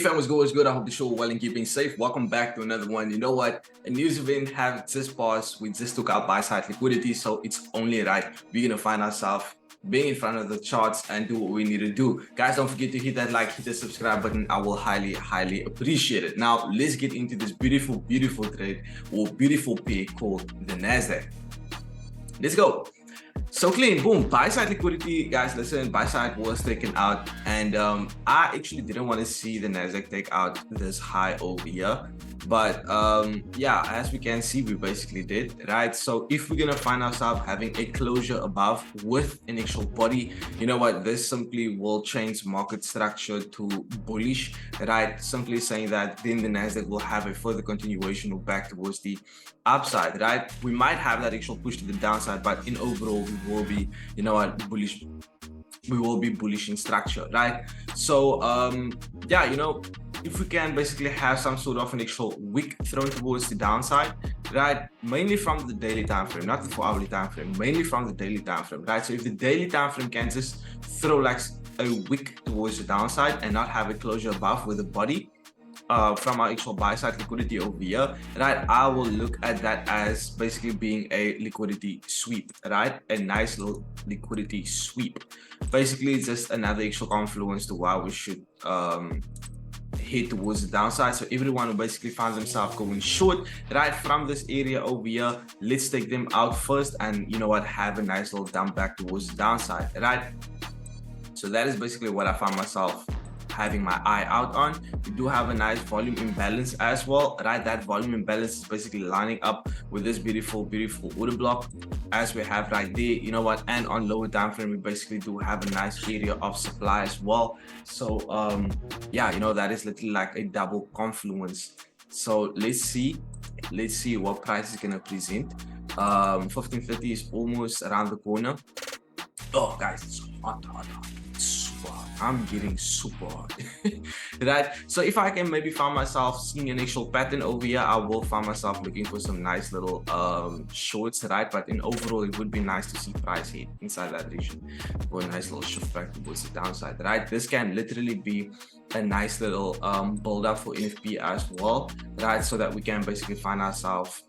fam, what's good? What's good? I hope the show well and keeping safe. Welcome back to another one. You know what? A news event have just passed. We just took out buy-side liquidity, so it's only right. We're gonna find ourselves being in front of the charts and do what we need to do. Guys, don't forget to hit that like, hit the subscribe button. I will highly appreciate it. Now, let's get into this beautiful trade or beautiful pair called the NASDAQ. Let's go. So clean, boom, buy side liquidity, guys. Listen, buy side was taken out, and I actually didn't want to see the NASDAQ take out this high over here, but yeah, as we can see, we basically did, right? So if we're gonna find ourselves having a closure above with an actual body, you know what, this simply will change market structure to bullish, right? Simply saying that then the NASDAQ will have a further continuation or back towards the upside, right? We might have that actual push to the downside, but in overall we will be, you know what, bullish. We will be bullish in structure, right? So yeah, you know, if we can basically have some sort of an actual wick thrown towards the downside, right, mainly from the daily time frame, not the 4-hourly time frame, mainly from the daily time frame, right? So if the daily time frame can just throw like a wick towards the downside and not have a closure above with a body from our actual buy side liquidity over here, right, I will look at that as basically being a liquidity sweep, right? A nice little liquidity sweep. Basically, it's just another actual confluence to why we should head towards the downside. So everyone who basically finds themselves going short, right, from this area over here, let's take them out first and, you know what, have a nice little dump back towards the downside, right? So that is basically what I found myself having my eye out on. We do have a nice volume imbalance as well, right? That volume imbalance is basically lining up with this beautiful order block as we have right there, you know what, and on lower time frame we basically do have a nice area of supply as well. So yeah, you know, that is literally like a double confluence. So let's see what price is gonna present. 1530 is almost around the corner. Oh guys, it's hot. I'm getting super hot. Right? So if I can maybe find myself seeing an actual pattern over here, I will find myself looking for some nice little shorts, right? But in overall, it would be nice to see price hit inside that region for a nice little shift back towards the downside, right? This can literally be a nice little build up for NFP as well, right? So that we can basically find ourselves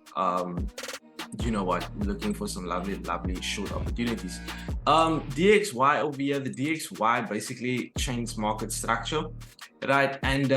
you know what, looking for some lovely short opportunities. DXY over here, the DXY basically changed market structure, right? And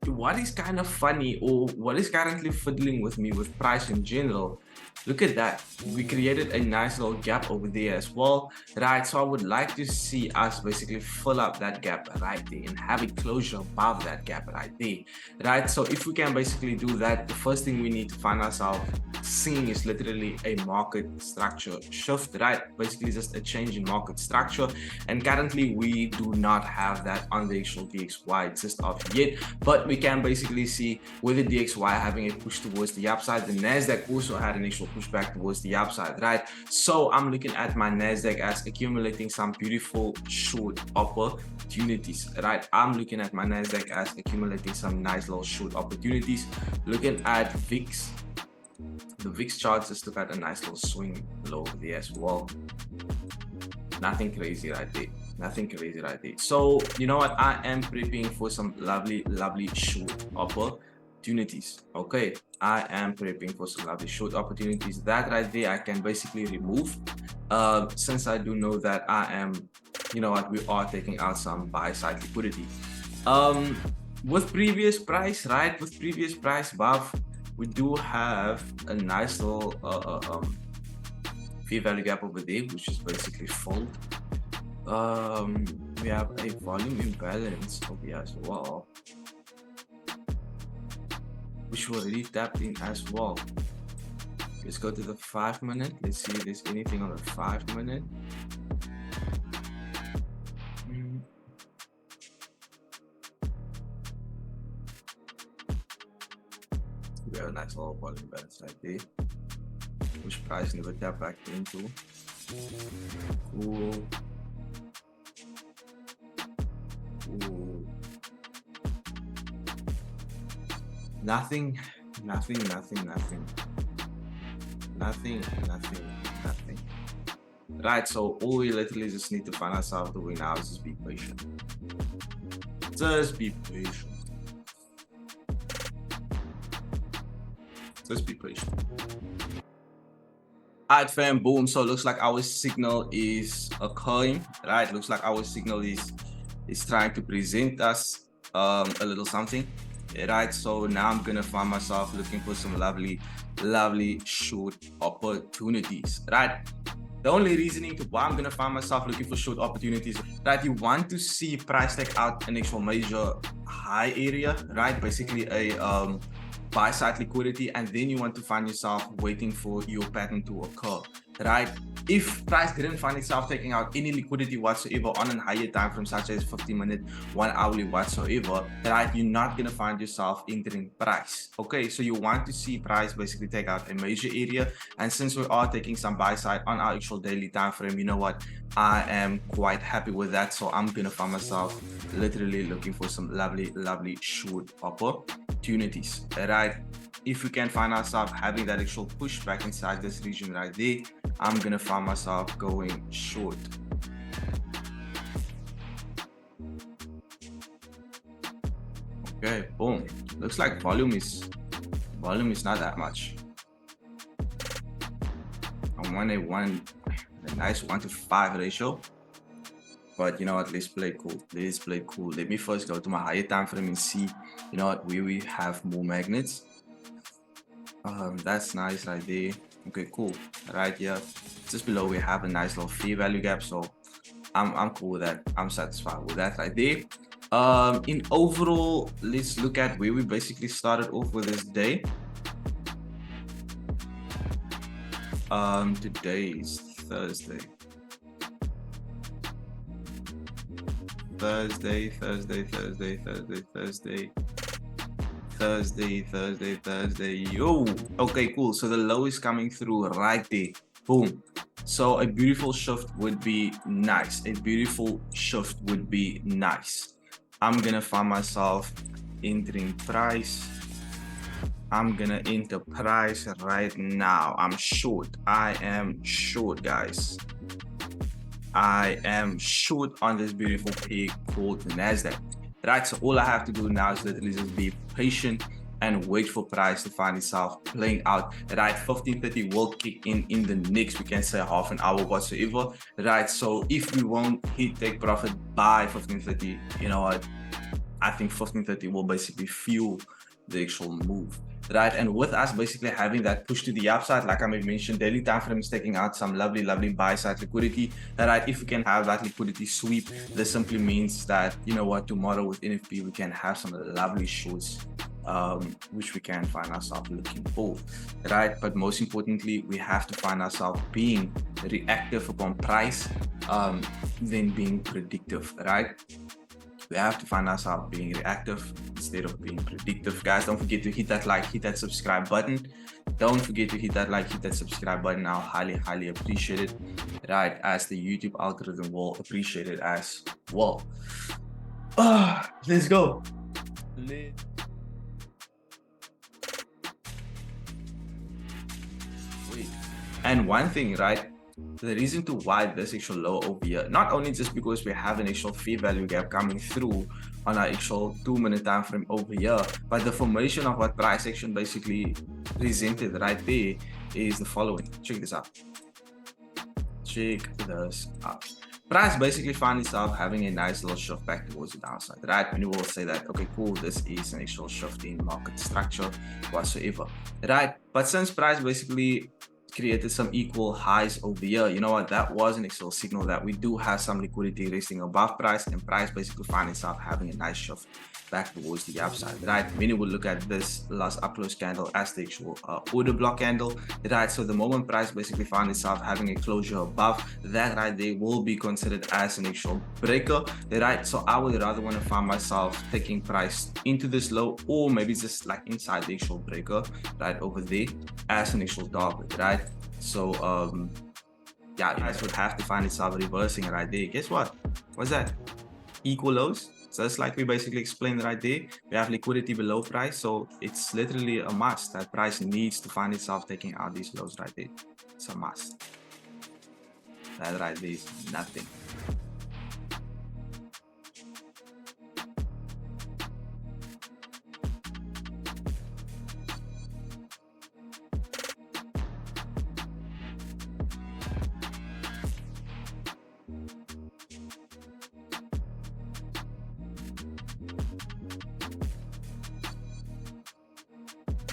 what is kind of funny, or what is currently fiddling with me with price in general, look at that, we created a nice little gap over there as well, right? So I would like to see us basically fill up that gap right there and have a closure above that gap right there, right? So if we can basically do that, the first thing we need to find ourselves seeing is literally a market structure shift, right? Basically just a change in market structure, and currently we do not have that on the actual DXY just off yet, but we can basically see with the DXY having a push towards the upside. The NASDAQ also had an actual push back towards the upside, right? So I'm looking at my NASDAQ as accumulating some beautiful short opportunities, right? I'm looking at my NASDAQ as accumulating some nice little short opportunities. Looking at VIX, the VIX chart just took out a nice little swing low there as well. Nothing crazy right there. Nothing crazy right there. So you know what, I am prepping for some lovely short opportunities. Okay, I am prepping for some lovely short opportunities. That right there I can basically remove since I do know that I am, you know what, we are taking out some buy side liquidity. With previous price, right, with previous price above, we do have a nice little fair value gap over there, which is basically full. We have a volume imbalance over here as well, which we already tapped in as well. Let's go to the 5 minute. Let's see if there's anything on the 5 minute. We have a nice little volume balance right there, which price never tap back into. Cool. Ooh. Nothing. Right, so all we literally just need to find ourselves doing now is just be patient. Just be patient. Let's be patient. Alright, fam, boom. So it looks like our signal is occurring, right? Looks like our signal is trying to present us a little something, right? So now I'm gonna find myself looking for some lovely short opportunities, right? The only reasoning to why I'm gonna find myself looking for short opportunities, right? You want to see price take out an actual major high area, right? Basically a buy side liquidity, and then you want to find yourself waiting for your pattern to occur, right? If price didn't find itself taking out any liquidity whatsoever on a higher time frame, such as 50-minute, 1 hourly whatsoever, right, you're not gonna find yourself entering price. Okay, so you want to see price basically take out a major area, and since we are taking some buy side on our actual daily time frame, you know what, I am quite happy with that. So I'm gonna find myself literally looking for some lovely short opportunities, right? If we can find ourselves having that actual pushback inside this region right there, I'm gonna find myself going short. Okay, boom. Looks like volume is not that much. I'm a nice 1-to-5 ratio. But you know what, let's play cool. Let me first go to my higher time frame and see, you know what, where we have more magnets. That's nice right there. Okay, cool. Right here, just below we have a nice little fee value gap, so I'm cool with that. I'm satisfied with that right there. In overall, let's look at where we basically started off with this day. Today is Thursday. Thursday. Yo, okay, cool. So the low is coming through right there. Boom. So a beautiful shift would be nice. I'm gonna find myself entering price. I'm gonna enter price right now. I'm short. I am short, guys. I am short on this beautiful pig called the NASDAQ. Right, so all I have to do now is literally just be patient and wait for price to find itself playing out. Right, 15:30 will kick in the next, we can say, half an hour whatsoever. Right, so if we won't hit take profit by 15:30, you know what, I think 15:30 will basically fuel the actual move. Right, and with us basically having that push to the upside, like I mentioned, daily time frame is taking out some lovely buy side liquidity. Right, if we can have that liquidity sweep, this simply means that, you know what, tomorrow with NFP we can have some lovely shorts, which we can find ourselves looking for, right? But most importantly, we have to find ourselves being reactive upon price, than being predictive, right? We have to find ourselves being reactive instead of being predictive. Guys, don't forget to hit that like, hit that subscribe button. Don't forget to hit that like, hit that subscribe button. I'll highly appreciate it, right? As the YouTube algorithm will appreciate it as well. Let's go. And one thing, right? The reason to why this actual low over here, not only just because we have an actual fee value gap coming through on our actual 2-minute time frame over here, but the formation of what price action basically presented right there is the following. Check this out. Price basically found itself having a nice little shift back towards the downside, right? And you will say that, okay, cool, this is an actual shift in market structure whatsoever, right? But since price basically created some equal highs over here, you know what, that was an actual signal that we do have some liquidity resting above price, and price basically find itself having a nice shift back towards the upside, right? Many will look at this last upclose candle as the actual order block candle, right? So the moment price basically found itself having a closure above that right there will be considered as an actual breaker, right? So I would rather want to find myself taking price into this low, or maybe just like inside the actual breaker right over there as an actual target, right? So yeah, you guys would have to find itself reversing right there. Guess what? What's that? Equal lows. So it's like we basically explained right there. We have liquidity below price, so it's literally a must that price needs to find itself taking out these lows right there. It's a must. That right there is nothing.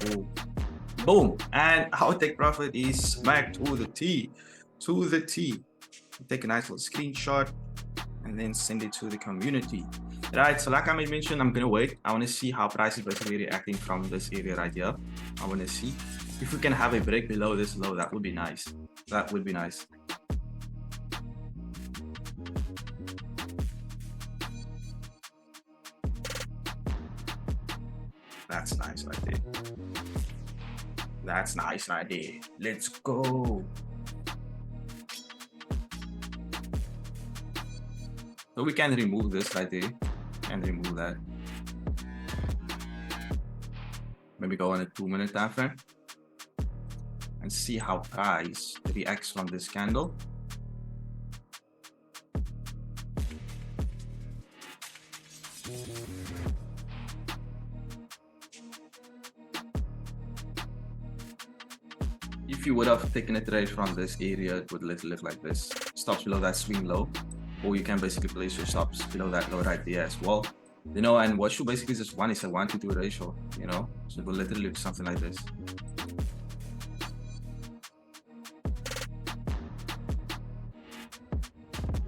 cool. Boom, and our take profit is smack to the T. Take a nice little screenshot and then send it to the community. Right, so like I mentioned, I'm gonna wait. I want to see how price is basically reacting from this area right here. I want to see if we can have a break below this low. That would be nice. That would be nice. That's nice right there. That's nice right there. Let's go. So we can remove this right there and remove that. Maybe go on a 2-minute time frame and see how price reacts from this candle. If you would have taken a trade from this area, it would look like this. Stops below that swing low, or you can basically place your stops below that low right there as well. You know, and what you basically just want is a 1-to-2 ratio, you know, so it will literally look something like this.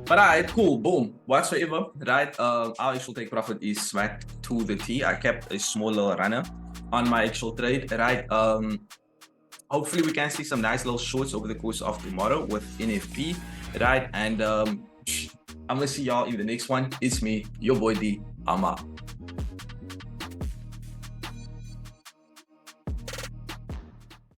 But alright, cool, boom, whatsoever, right? Our actual take profit is smack to the T. I kept a small little runner on my actual trade, right? Hopefully we can see some nice little shorts over the course of tomorrow with NFP, right? And I'm gonna see y'all in the next one. It's me, your boy D. I'm out.